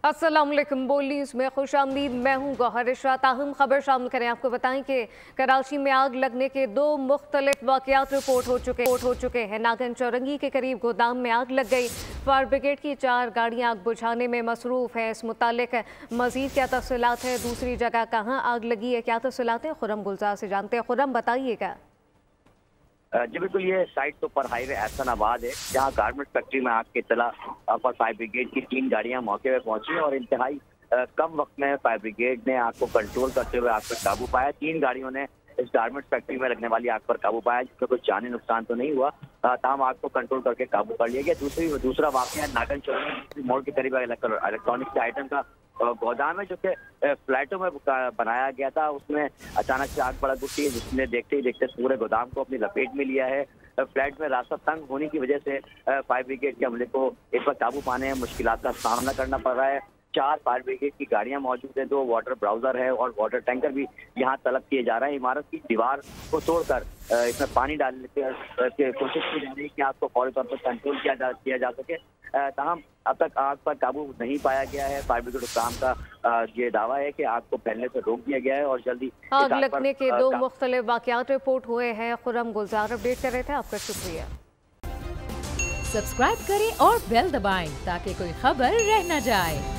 अस्सलामुअलैकुम। बोल न्यूज़ में खुशामदीद। मैं हूँ गौहर इशरा। ताहम खबर शामिल करें। आपको बताएं कि कराची में आग लगने के 2 मुख्तलिफ वाक़यात रिपोर्ट हो चुके हैं। नागन चौरंगी के करीब गोदाम में आग लग गई। फायर ब्रिगेड की 4 गाड़ियाँ आग बुझाने में मसरूफ़ हैं। इस मुतालिक मज़ीद क्या तफसीलात है, दूसरी जगह कहाँ आग लगी है, क्या तफसीलात हैं, खुरम गुलजार से जानते हैं। खुरम, बताइएगा। जी बिल्कुल, ये साइट तो पर हाईवे एहसनाबाद है, जहाँ गारमेंट फैक्ट्री में आग की इत्तला पर फायर ब्रिगेड की 3 गाड़ियां मौके पर पहुंची और इंतहाई कम वक्त में फायर ब्रिगेड ने आग को कंट्रोल करते हुए आग पर काबू पाया। 3 गाड़ियों ने इस गारमेंट फैक्ट्री में लगने वाली आग पर काबू पाया, जिसमें कोई जानी नुकसान तो नहीं हुआ। तमाम आग को कंट्रोल करके काबू कर लिया गया। दूसरा वाकया नागन चौरंगी मोड़ के करीब इलेक्ट्रॉनिक के आइटम का गोदाम है, जो कि फ्लैटों में बनाया गया था। उसमें अचानक से आग भड़क उठी है, जिसने देखते ही देखते पूरे गोदाम को अपनी लपेट में लिया है। फ्लैट में रास्ता तंग होने की वजह से फायर ब्रिगेड के हमले को इस पर काबू पाने में मुश्किलात का सामना करना पड़ रहा है। 4 फायर ब्रिगेड की गाड़ियां मौजूद हैं, 2 वाटर ब्राउजर है और वाटर टैंकर भी यहाँ तलब किए जा रहे हैं। इमारत की दीवार को तोड़कर इसमें पानी डालने की कोशिश की जा रही है कि आग को फौरी तौर पर कंट्रोल किया जा सके। ताहम अब तक आग पर काबू नहीं पाया गया है। फायर ब्रिगेड हुक्काम का ये दावा है कि आग को फैलने से रोक दिया गया है और जल्दी आग लगने के 2 मुख्तलिफ वाक़यात रिपोर्ट हुए हैं। खुरम गुलजार अपडेट कर रहे थे। आपका शुक्रिया। सब्सक्राइब करें और बेल दबाएं ताकि कोई खबर रह न जाए।